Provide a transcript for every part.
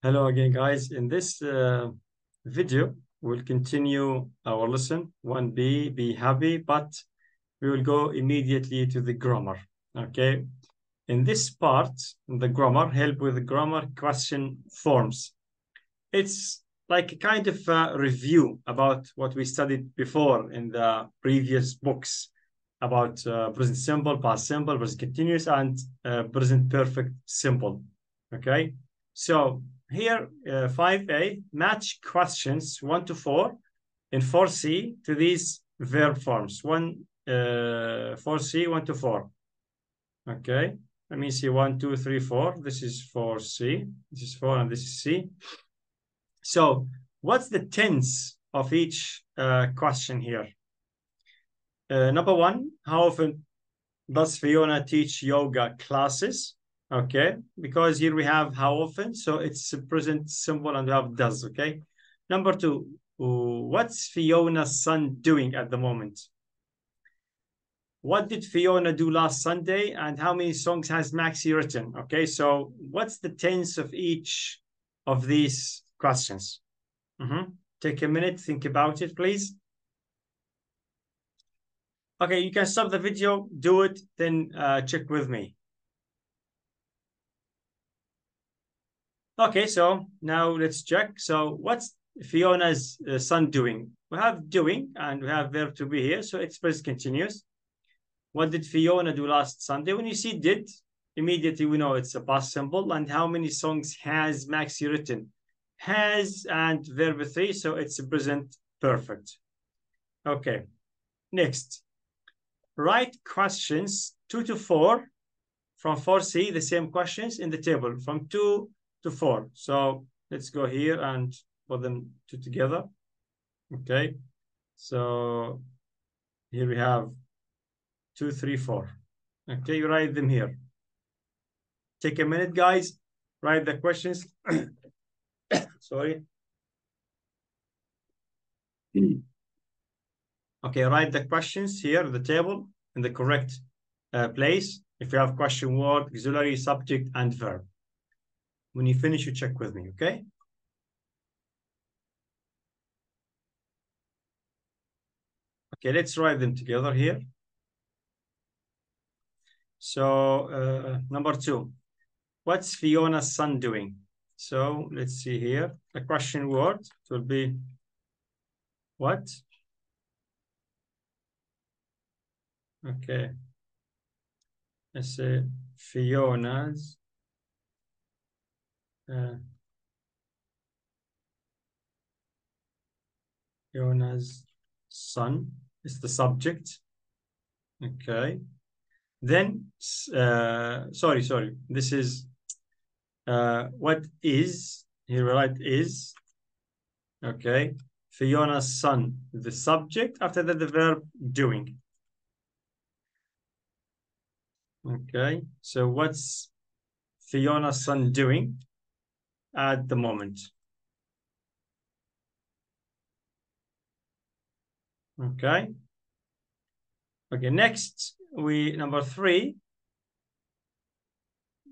Hello again, guys. In this video, we'll continue our lesson 1B, be happy, but we will go immediately to the grammar. Okay. In this part, the grammar, help with the grammar question forms. It's like a kind of review about what we studied before in the previous books about present simple, past simple, present continuous, and present perfect simple. Okay. So here, 5A, match questions 1 to 4 in 4C to these verb forms. 4C, 1 to 4. Okay, let me see 1, 2, 3, 4. This is 4C, this is 4, and this is C. So what's the tense of each question here? Number one, how often does Fiona teach yoga classes? Okay, because here we have how often, so it's a present simple and we have does. Okay, number two, what's Fiona's son doing at the moment? What did Fiona do last Sunday, and how many songs has Maxi written? Okay, so what's the tense of each of these questions? Take a minute, think about it, please. Okay, you can stop the video, do it, then check with me. Okay, so now let's check. So what's Fiona's son doing? We have doing and we have verb to be here, so it's present continuous. What did Fiona do last Sunday? When you see did, immediately we know it's a past simple. And how many songs has Maxi written? Has and verb 3, so it's a present perfect. Okay, next. Write questions 2 to 4 from 4C, the same questions in the table from 2 to 4. So let's go here and put them two together. Okay, so here we have 2, 3, 4. Okay, you write them here. Take a minute, guys. Write the questions. Sorry. Okay, write the questions here, the table, in the correct place. If you have question word, auxiliary, subject, and verb. When you finish, you check with me, okay? Okay, let's write them together here. So, number 2, what's Fiona's son doing? So, let's see here. The question word will be what? Okay. Let's say Fiona's son is the subject. Okay. Then, sorry. This is what is, here we write is. Okay. Fiona's son, the subject. After that, the verb doing. Okay. So what's Fiona's son doing at the moment? Okay. Okay, next, number 3.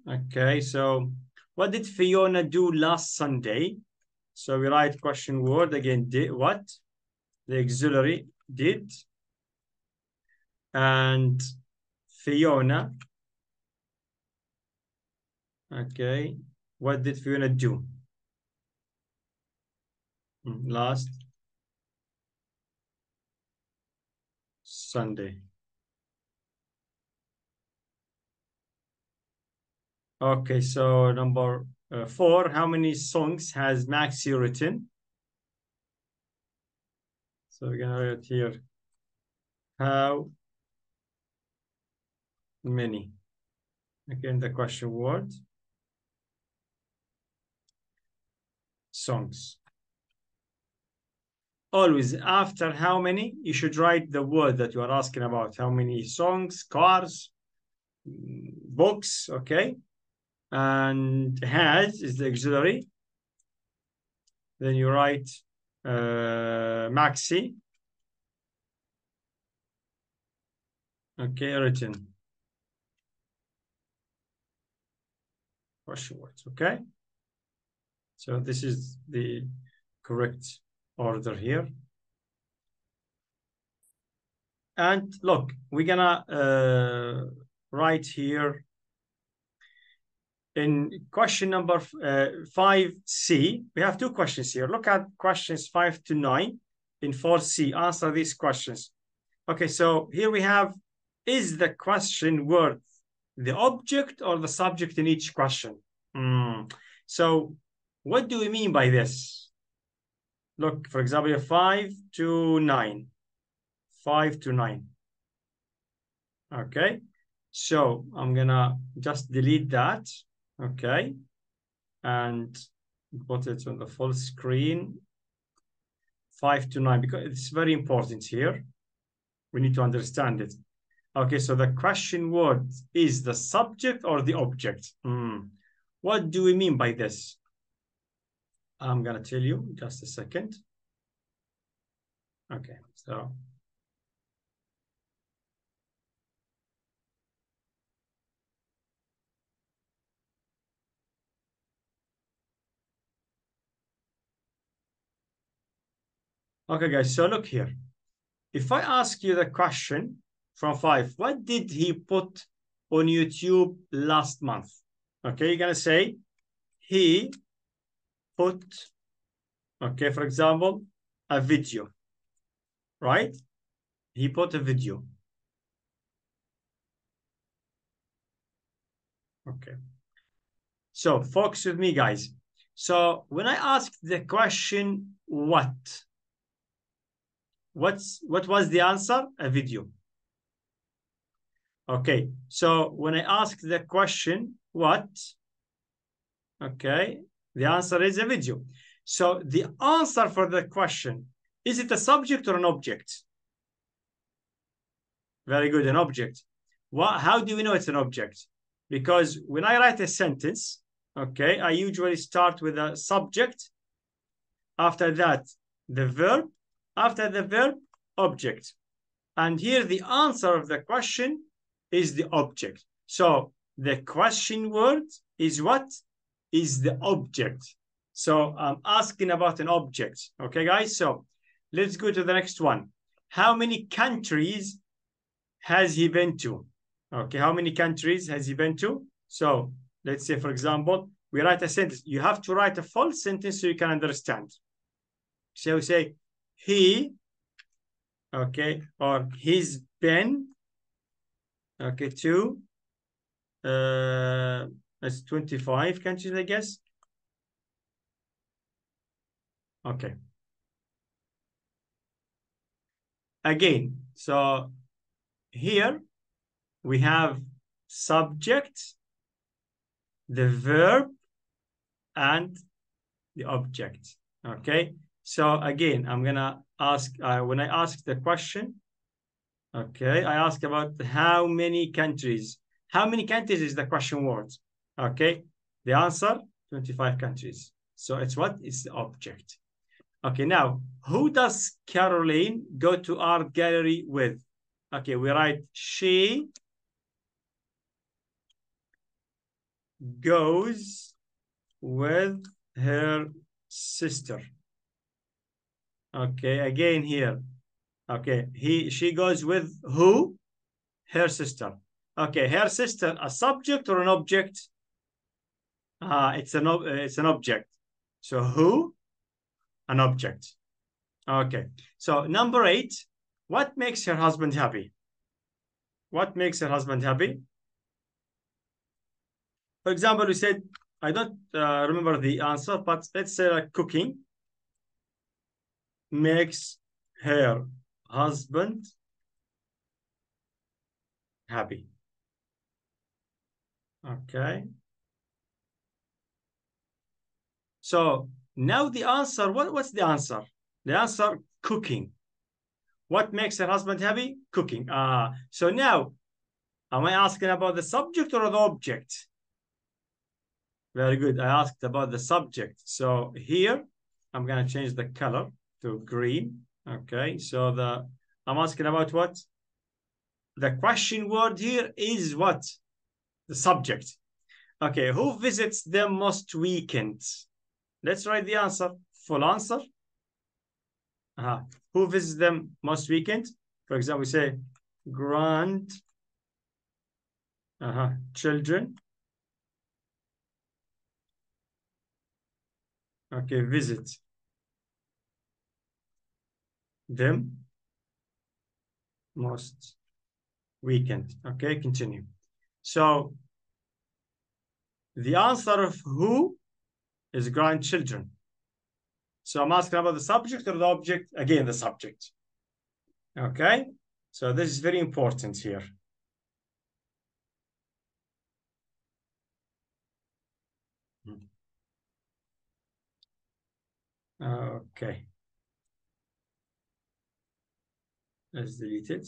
Okay, so what did Fiona do last Sunday? So we write question word again, did what? The auxiliary did. And Fiona. Okay, what did Fiona do last Sunday? Okay, so number 4, how many songs has Maxi written? So we're gonna write here, how many? Again, the question word. Songs. Always after how many, you should write the word that you are asking about. How many songs, cars, books, okay? And has is the auxiliary. Then you write Maxi. Okay, written. Question words, okay? So this is the correct order here. And look, we're gonna write here in question number 5C. We have two questions here. Look at questions 5 to 9 in 4C. Answer these questions. Okay, so here we have, is the question word the object or the subject in each question? So what do we mean by this? Look, for example, 5 to 9. 5 to 9. Okay, so I'm gonna just delete that. Okay, and put it on the full screen. 5 to 9, because it's very important here. We need to understand it. Okay, so the question word is the subject or the object? What do we mean by this? I'm gonna tell you just a second. Okay, so okay, guys, so look here. If I ask you the question from 5, what did he put on YouTube last month? Okay, you're gonna say he put, okay, for example, a video, right? He put a video. Okay. So focus with me, guys. So when I asked the question, what was the answer? A video. Okay. So when I asked the question, what? Okay. The answer is a video. So the answer for the question, is it a subject or an object? Very good, an object. How do we know it's an object? Because when I write a sentence, okay, I usually start with a subject. After that, the verb. After the verb, object. And here the answer of the question is the object. So the question word is what? Is the object. So I'm asking about an object. Okay, guys? So let's go to the next one. How many countries has he been to? Okay, how many countries has he been to? So let's say, for example, we write a sentence. You have to write a full sentence so you can understand. So we say, he, okay, or he's been, okay, to, it's 25 countries, I guess. Okay. Again, so here we have subject, the verb, and the object. Okay. So again, I'm gonna ask, when I ask the question, okay, I ask about how many countries. How many countries is the question word? Okay, the answer, 25 countries. So it's what? It's the object. Okay, now, who does Caroline go to art gallery with? Okay, we write she goes with her sister. Okay, again here. Okay, she goes with who? Her sister. Okay, her sister, a subject or an object? It's an object. So who? An object. Okay. So number 8, what makes her husband happy? What makes her husband happy? For example, we said, I don't remember the answer, but let's say like cooking makes her husband happy. Okay. So now the answer, what's the answer? The answer, cooking. What makes her husband happy? Cooking. So now, am I asking about the subject or the object? Very good. I asked about the subject. So here, I'm going to change the color to green. Okay. So I'm asking about what? The question word here is what? The subject. Okay. Who visits them most weekends? let's write the answer. Full answer. Who visits them most weekend? For example, we say grand children. Okay, visit them most weekend. Okay, continue. So the answer of who is grandchildren. So I'm asking about the subject or the object? Again, the subject. Okay, so this is very important here. Okay, let's delete it.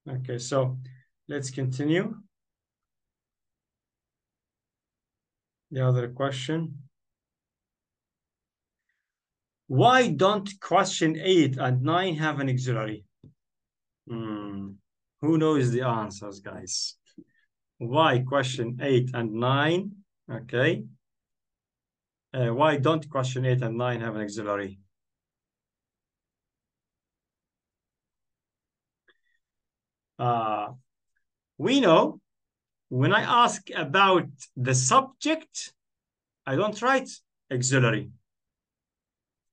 Okay, so let's continue. The other question. Why don't question 8 and 9 have an auxiliary? Who knows the answers, guys? Why question 8 and 9? Okay. Why don't question 8 and 9 have an auxiliary? We know when I ask about the subject, I don't write auxiliary.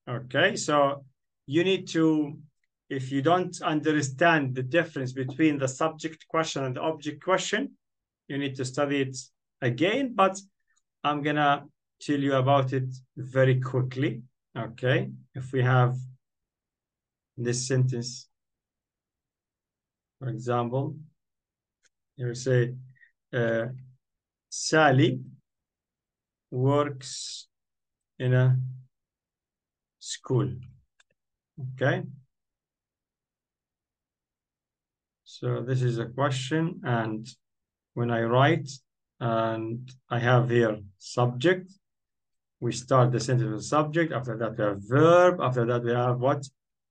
Okay, so you need to, if you don't understand the difference between the subject question and the object question, you need to study it again, but I'm gonna tell you about it very quickly. Okay, if we have this sentence, for example, you say, Sally works in a school. Okay, so this is a question, and when I write, and I have here subject, we start the sentence with subject. After that, we have verb. After that, we have what?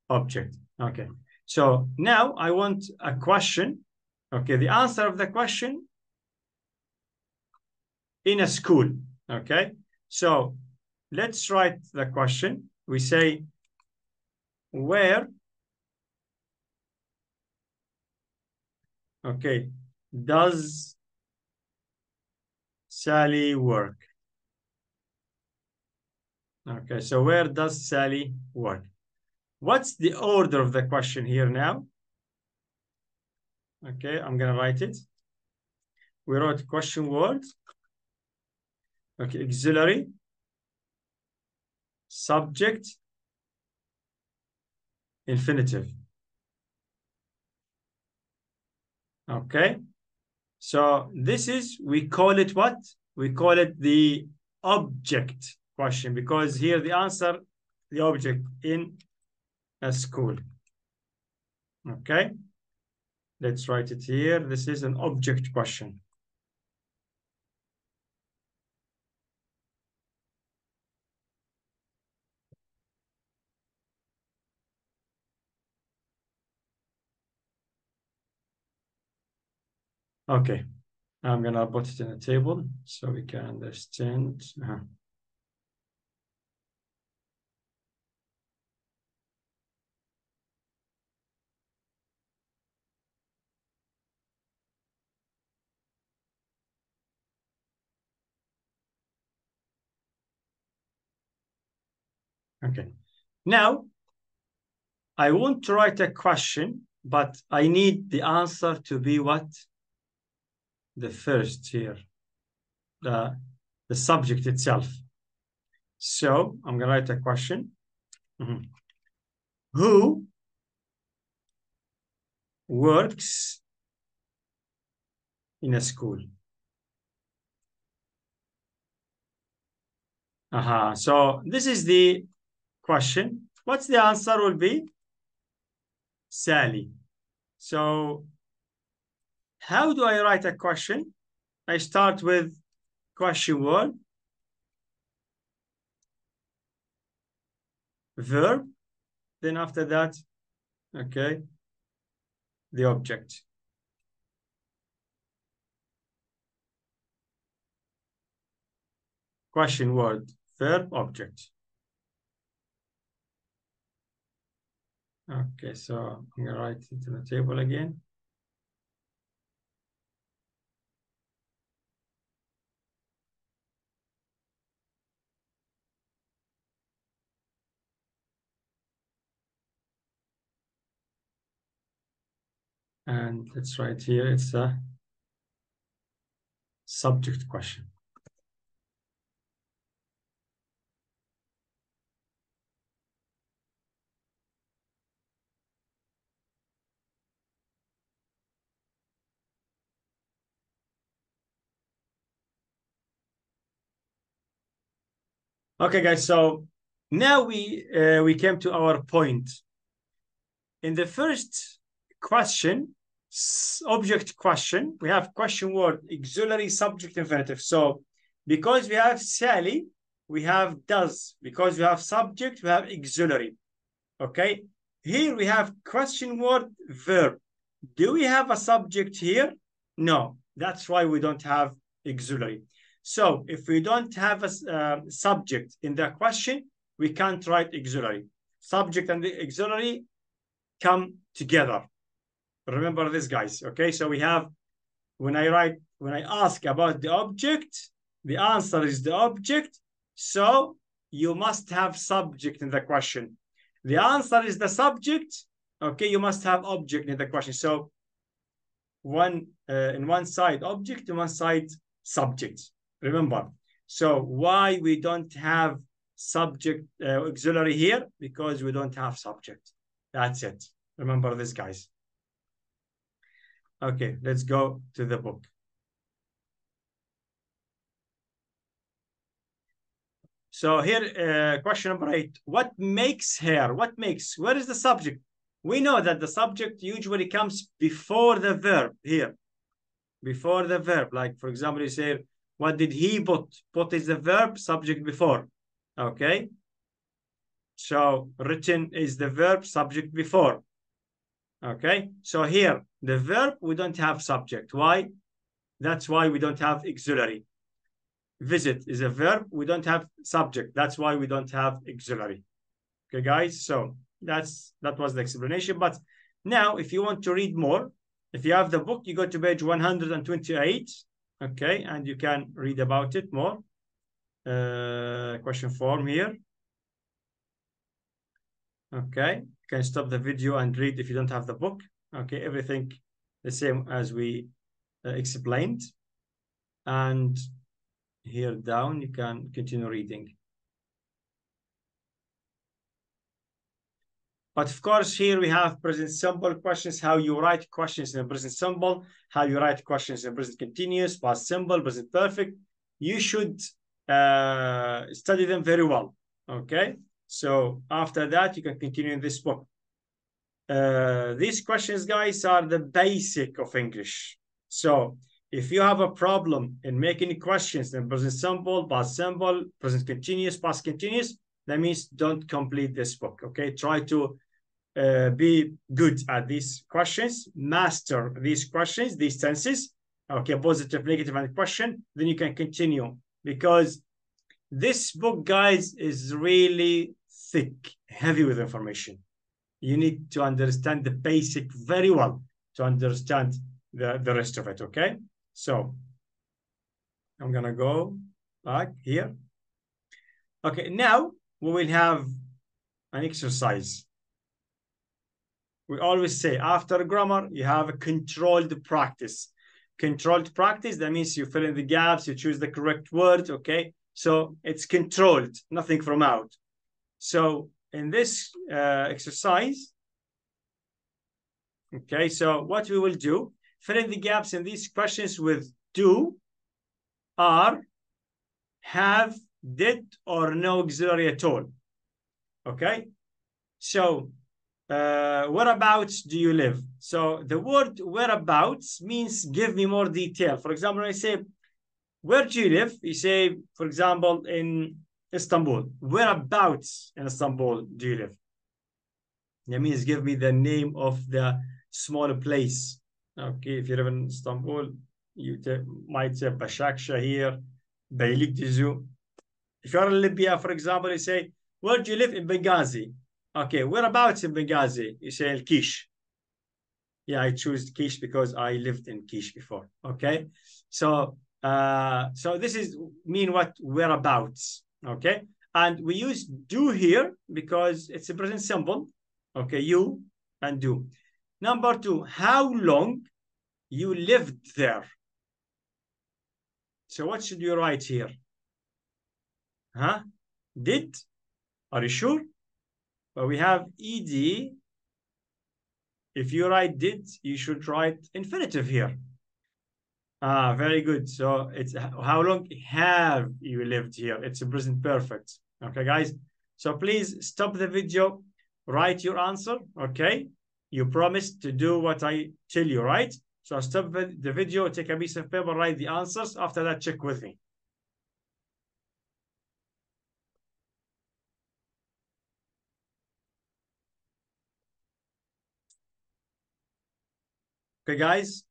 Object. Okay, so now I want a question. Okay, the answer of the question in a school. Okay, so let's write the question. We say, where, okay, does Sally work? Okay, so where does Sally work? What's the order of the question here now? Okay, I'm gonna write it. We wrote question word. Okay, auxiliary, subject, infinitive. Okay, so this is, we call it what? We call it the object question, because here the answer, the object in a school. Okay, let's write it here. This is an object question. Okay, I'm gonna put it in a table so we can understand. Okay, now I want to write a question, but I need the answer to be what? The first here, the subject itself. So I'm gonna write a question. Who works in a school? So this is the question. What's the answer will be? Sally. So how do I write a question? I start with question word, verb, then after that, okay, the object. question word, verb, object. Okay, so I'm gonna write it in the table again. And let's write here, it's a subject question. Okay, guys, so now we came to our point. In the first question, object question, we have question word, auxiliary, subject, infinitive. So because we have Sally, we have does. Because we have subject, we have auxiliary. Okay, here we have question word, verb. Do we have a subject here? No, that's why we don't have auxiliary. So if we don't have a subject in the question, we can't write auxiliary. Subject and the auxiliary come together. Remember this, guys. Okay, so we have, when I ask about the object, the answer is the object. So you must have subject in the question. The answer is the subject. Okay, you must have object in the question. So in one side object, in one side subject. Remember. So why we don't have subject auxiliary here? Because we don't have subject. That's it. Remember this, guys. Okay, let's go to the book. So here, question number 8. What makes her? What makes? Where is the subject? We know that the subject usually comes before the verb here. Before the verb. Like, for example, you say, what did he put? Put is the verb, subject before. Okay. So written is the verb, subject before. Okay. So here, the verb, we don't have subject. Why? That's why we don't have auxiliary. Visit is a verb. We don't have subject. That's why we don't have auxiliary. Okay, guys. So that was the explanation. But now, if you want to read more, if you have the book, you go to page 128. Okay, and you can read about it more. Question form here. Okay, you can stop the video and read if you don't have the book. Okay, everything the same as we explained. And here down, you can continue reading. But of course, here we have present simple questions, how you write questions in present simple, how you write questions in present continuous, past simple, present perfect. You should study them very well. Okay. So after that, you can continue in this book. These questions, guys, are the basic of English. So if you have a problem in making questions in present simple, past simple, present continuous, past continuous, that means don't complete this book. Okay. Try to be good at these questions, master these questions, these tenses. Okay. Positive, negative, and question. Then you can continue, because this book, guys, is really thick, heavy with information. You need to understand the basic very well to understand the rest of it, okay? So I'm gonna go back here. Okay, now we will have an exercise. We always say after grammar, you have a controlled practice. Controlled practice, that means you fill in the gaps, you choose the correct word, okay? So it's controlled, nothing from out. So in this exercise, okay, so what we will do, fill in the gaps in these questions with do, are, have, did, or no auxiliary at all. Okay, so whereabouts do you live? So the word whereabouts means give me more detail. For example, when I say, where do you live? You say, for example, in Istanbul. Whereabouts in Istanbul do you live? That means give me the name of the small place. Okay, if you live in Istanbul, you might say Başakşehir, Beylikdüzü. If you're in Libya, for example, you say, where do you live? In Benghazi. Okay, whereabouts in Benghazi? You say El Kish. Yeah, I choose Kish because I lived in Kish before. Okay, so this is mean what whereabouts. Okay, and we use do here because it's a present simple. Okay, you and do. Number two, how long you lived there. So what should you write here? Huh? Did? Are you sure? Well, we have ed. If you write did, you should write infinitive here. Ah, very good. So it's how long have you lived here? It's a present perfect. Okay, guys. So please stop the video, write your answer. Okay. You promised to do what I tell you, right? So stop the video, take a piece of paper, write the answers. After that, check with me. Okay, guys,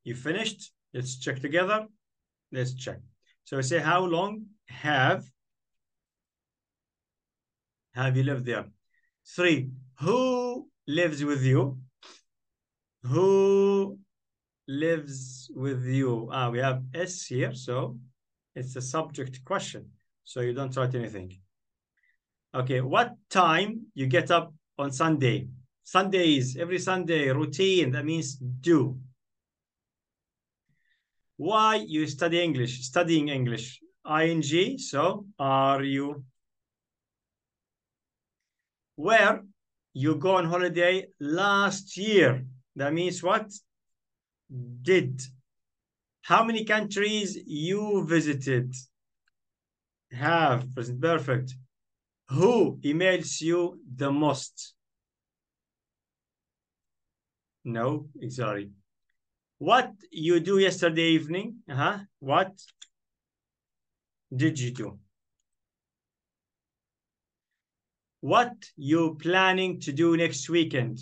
you finished? Let's check together. Let's check. So say, how long have you lived there? 3, who lives with you? Who lives with you? We have S here, so it's a subject question. So you don't write anything. Okay, what time you get up on Sunday? Sundays, every Sunday, routine, that means do. Why you study English? Studying English. ING, so are you? Where you go on holiday last year? That means what? Did. How many countries you visited? Have, present perfect. Who emails you the most? No, exactly. What you do yesterday evening? What did you do? What you planning to do next weekend?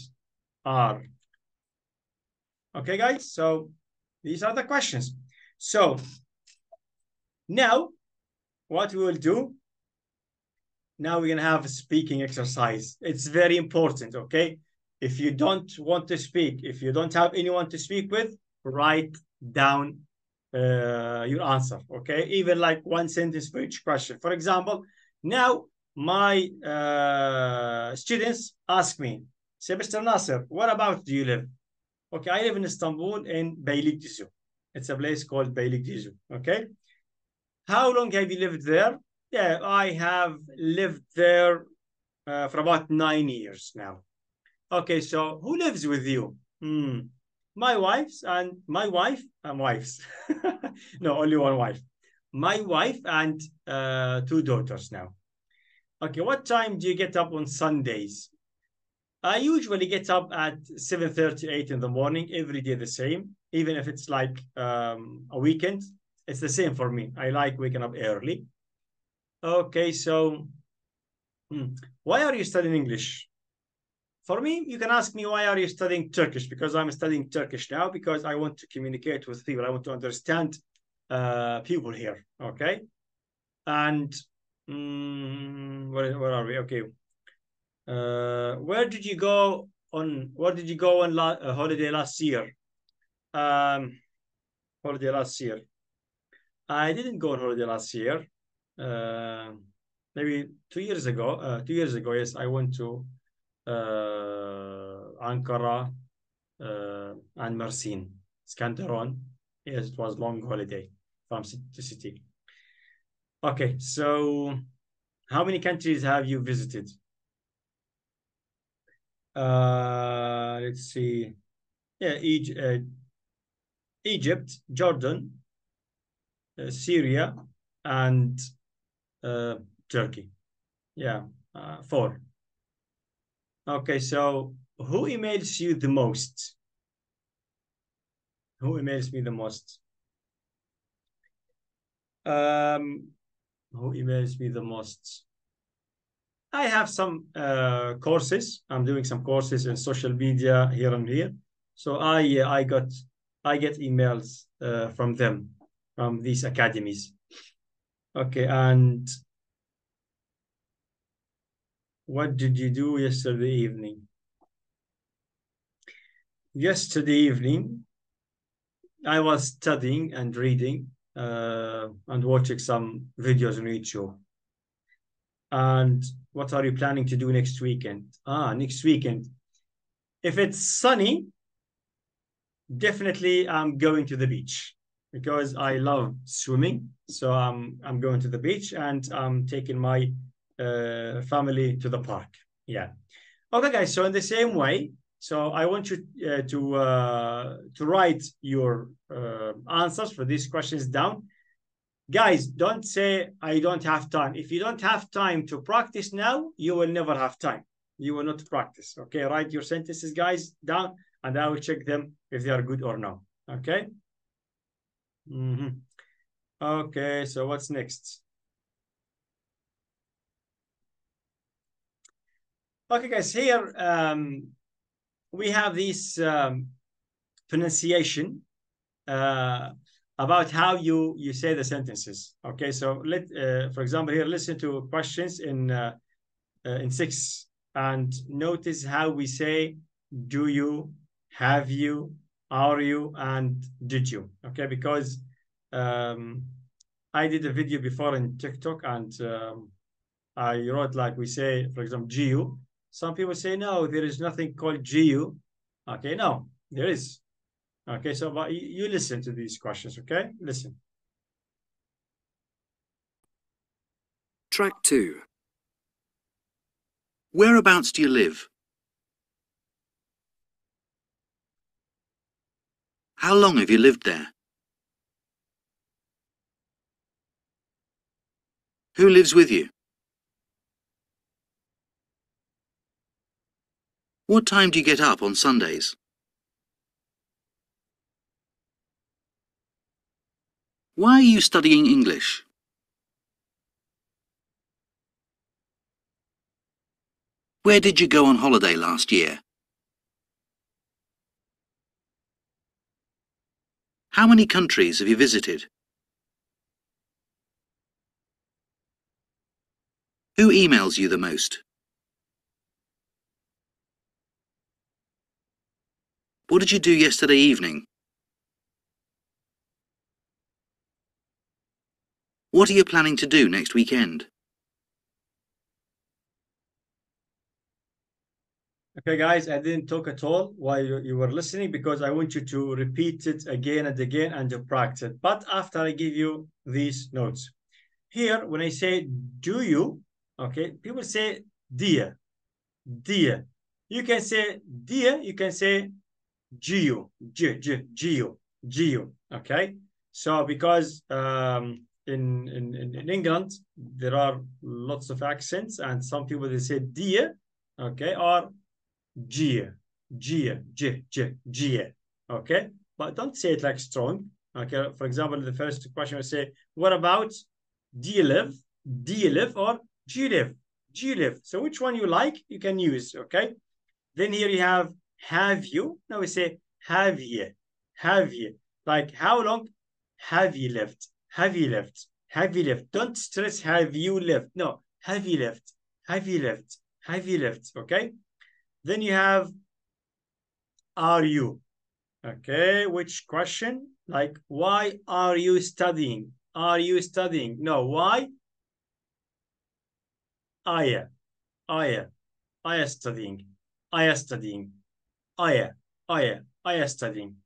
Are. Okay, guys, so these are the questions. So now what we will do, now we're going to have a speaking exercise. It's very important, okay? If you don't want to speak, if you don't have anyone to speak with, write down your answer, okay? Even like one sentence for each question. For example, now my students ask me, say, Mr. Nasser, where about do you live? Okay, I live in Istanbul in Beylikdüzü. It's a place called Beylikdüzü, okay? How long have you lived there? Yeah, I have lived there for about 9 years now. Okay, so who lives with you? My wife and my wife and wives. No, only one wife. My wife and 2 daughters now. Okay, what time do you get up on Sundays? I usually get up at 7:30, 8 in the morning, every day the same. Even if it's like a weekend, it's the same for me. I like waking up early. Okay, so why are you studying English? For me, you can ask me, why are you studying Turkish? Because I'm studying Turkish now because I want to communicate with people. I want to understand people here, okay? And where are we? Okay. Where did you go on holiday last year? Holiday last year. I didn't go on holiday last year. Maybe 2 years ago. 2 years ago, yes, I went to Ankara and Mersin, Skanderon. Yes, it was long holiday from city to city. Okay, so how many countries have you visited? Let's see. Yeah, Egypt, Jordan, Syria, and Turkey. Yeah, 4. Okay, so who emails you the most? Who emails me the most? Who emails me the most? I have some courses. I'm doing some courses in social media here and here. So I get emails from them, from these academies. Okay, and What did you do yesterday evening? Yesterday evening, I was studying and reading and watching some videos on YouTube. And what are you planning to do next weekend? Next weekend. If it's sunny, definitely I'm going to the beach because I love swimming. So I'm going to the beach and I'm taking my family to the park. Yeah. Okay, guys. So in the same way, so I want you to write your answers for these questions down. Guys, don't say I don't have time. If you don't have time to practice now, you will never have time. You will not practice. Okay, write your sentences, guys, down, and I will check them if they are good or no. Okay. Okay. So what's next? Okay, guys. Here we have this pronunciation about how you say the sentences. Okay, so for example, here listen to questions in 6 and notice how we say do you, have you, are you, and did you. Okay, because I did a video before in TikTok and I wrote like we say, for example, GU. Some people say no, there is nothing called GU. Okay, no, there is. Okay, so but you listen to these questions, okay? Listen. Track 2. Whereabouts do you live? How long have you lived there? Who lives with you? What time do you get up on Sundays? Why are you studying English? Where did you go on holiday last year? How many countries have you visited? Who emails you the most? What did you do yesterday evening? What are you planning to do next weekend? Okay, guys, I didn't talk at all while you were listening because I want you to repeat it again and again and to practice it. But after I give you these notes. Here, when I say do you, okay, people say dear, dear. You can say dear, you can say geo, geo, geo, okay? So because in England, there are lots of accents and some people, they say dear, okay, or Gia, Gia, Gia, okay? But don't say it like strong, okay? For example, the first question will say, what about do you live? Do you live or do you live? Do you live? So which one you like, you can use, okay? Then here you have you? Now we say, have you? Have you? Like, how long have you lived? Have you lived? Have you lived? Don't stress, have you lived? No, have you lived? Have you lived? Have you lived? Okay? Then you have, are you? Okay, which question? Like, why are you studying? Are you studying? No, why? I am. I am. I am studying. I am studying. I am. I am. I am studying.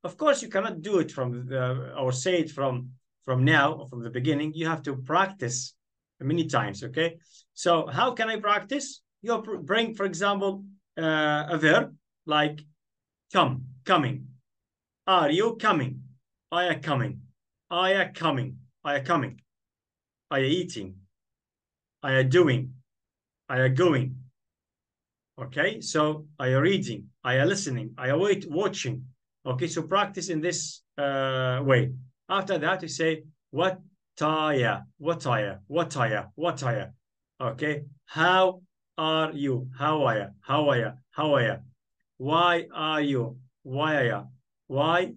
Of course, you cannot do it from or say it from now or from the beginning. You have to practice many times. Okay. So how can I practice? You bring, for example, a verb like come, coming. Are you coming? I am coming. I am coming. I am coming. I am eating. I am doing. I am going. Okay, so I am reading. I am listening. I am watching. Okay, so practice in this way. After that, you say what I, what I, what I, what I. Okay, how are you? How are you? How are you? How are you? Why are you? Why are you? Why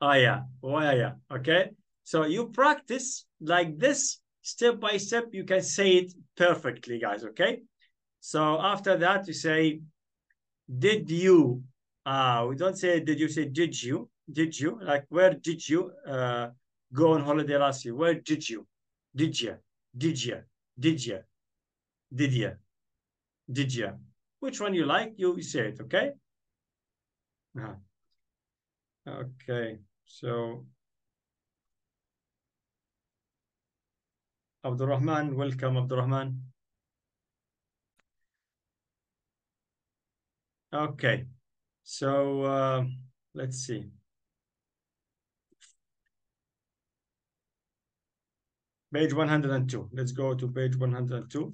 are you? Why are you? Okay. So you practice like this step by step. You can say it perfectly, guys. Okay. So after that, you say, did you? We don't say did you, say did you? Did you? Like, where did you go on holiday last year? Where did you? Did you? Did you? Did you? Did you? Did you? Which one you like, you say it, okay? Okay, so Abdurrahman, welcome, Abdurrahman. Okay, so let's see. Page 102. Let's go to page 102.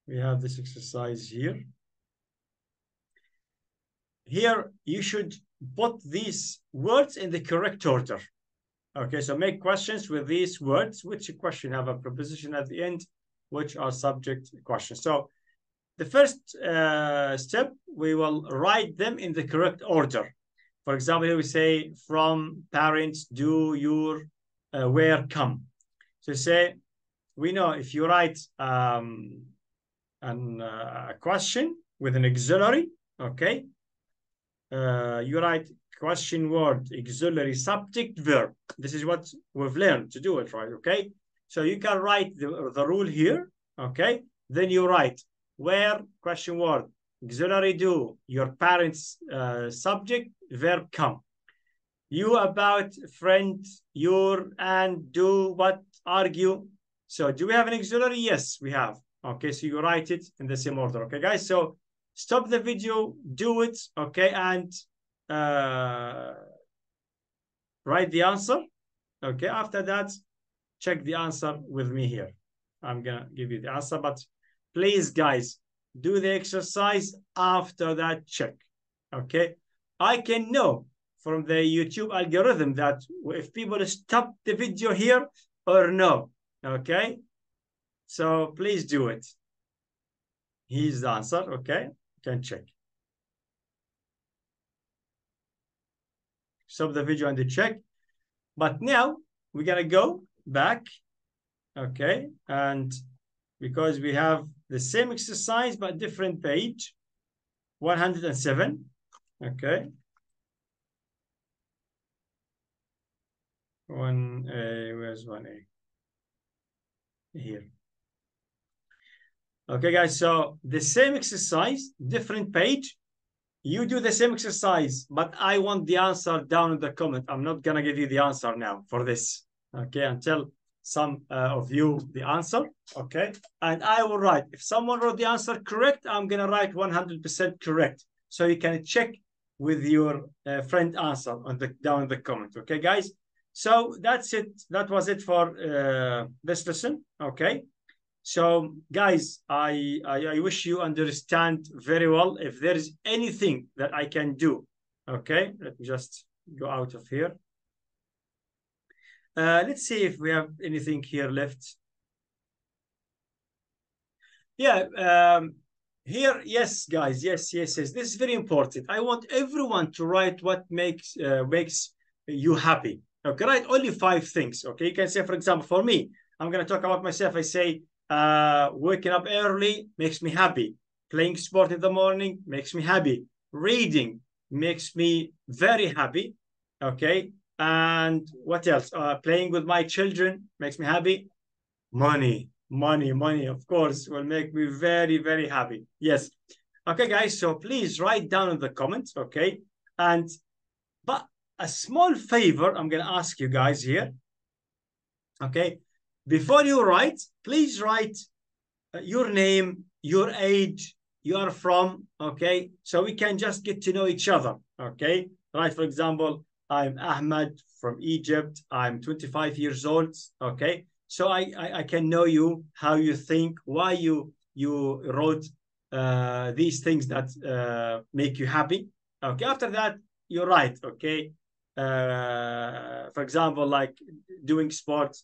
We have this exercise here. Here, you should put these words in the correct order. Okay, so make questions with these words. Which question have a preposition at the end, which are subject questions. So the first step, we will write them in the correct order. For example, here we say from, parents, do, your, where, come. So say, we know if you write a question with an auxiliary, okay, you write question, word, auxiliary, subject, verb. This is what we've learned to do it, right? Okay, so you can write the rule here, okay, then you write where, question, word, auxiliary, do, your parents, subject, verb, come. You, about, friend, your, and, do, what, argue. So do we have an auxiliary? Yes, we have. Okay, so you write it in the same order. Okay, guys, so stop the video, do it, okay, and write the answer. Okay, after that, check the answer with me here. I'm gonna give you the answer, but please, guys, do the exercise after that check. Okay, I can know from the YouTube algorithm that if people stop the video here or no. Okay, so please do it. Here's the answer. Okay, you can check. Stop the video and check. But now we're gonna go back. Okay, and because we have the same exercise but different page, 107. Okay, 1A, where's 1A? Here. Okay, guys, so the same exercise, different page. You do the same exercise, but I want the answer down in the comment. I'm not gonna give you the answer now for this, okay, until some of you the answer, okay? And I will write, if someone wrote the answer correct, I'm gonna write 100% correct. So you can check with your friend answer on the down in the comment, okay, guys? So that's it. That was it for this lesson, okay? So guys, I wish you understand very well. If there is anything that I can do, okay, let me just go out of here. Let's see if we have anything here left. Yeah, here, yes, guys, yes. This is very important. I want everyone to write what makes you happy. Okay, write only 5 things. Okay, you can say, for example, for me, I'm gonna talk about myself. I say, waking up early makes me happy. Playing sport in the morning makes me happy. Reading makes me very happy. Okay, and what else? Playing with my children makes me happy. Money, of course, will make me very, very happy. Yes. Okay, guys, so please write down in the comments, okay? And but a small favor I'm gonna ask you guys here, okay? Before you write, please write your name, your age, you are from, okay? So we can just get to know each other, okay? Right, for example, I'm Ahmed from Egypt. I'm 25 years old, okay? So I can know you, how you think, why you wrote these things that make you happy. Okay, after that, you write, okay? For example, like doing sports,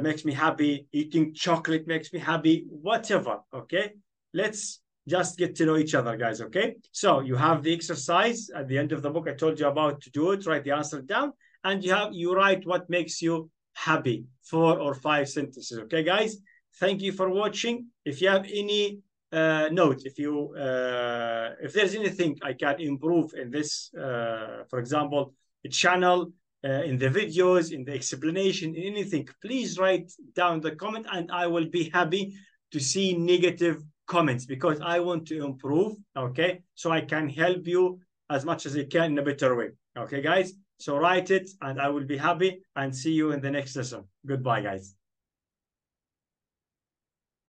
makes me happy, eating chocolate makes me happy, whatever, okay? Let's just get to know each other, guys, okay? So you have the exercise at the end of the book. I told you about to do it, write the answer down. and you write what makes you happy, 4 or 5 sentences. Okay, guys? Thank you for watching. If you have any note, if there's anything I can improve in this, for example, the channel, in the videos, in the explanation, in anything, please write down the comment, and I will be happy to see negative comments, because I want to improve, okay? So I can help you as much as I can in a better way. Okay, guys? So write it, and I will be happy, and see you in the next lesson. Goodbye, guys.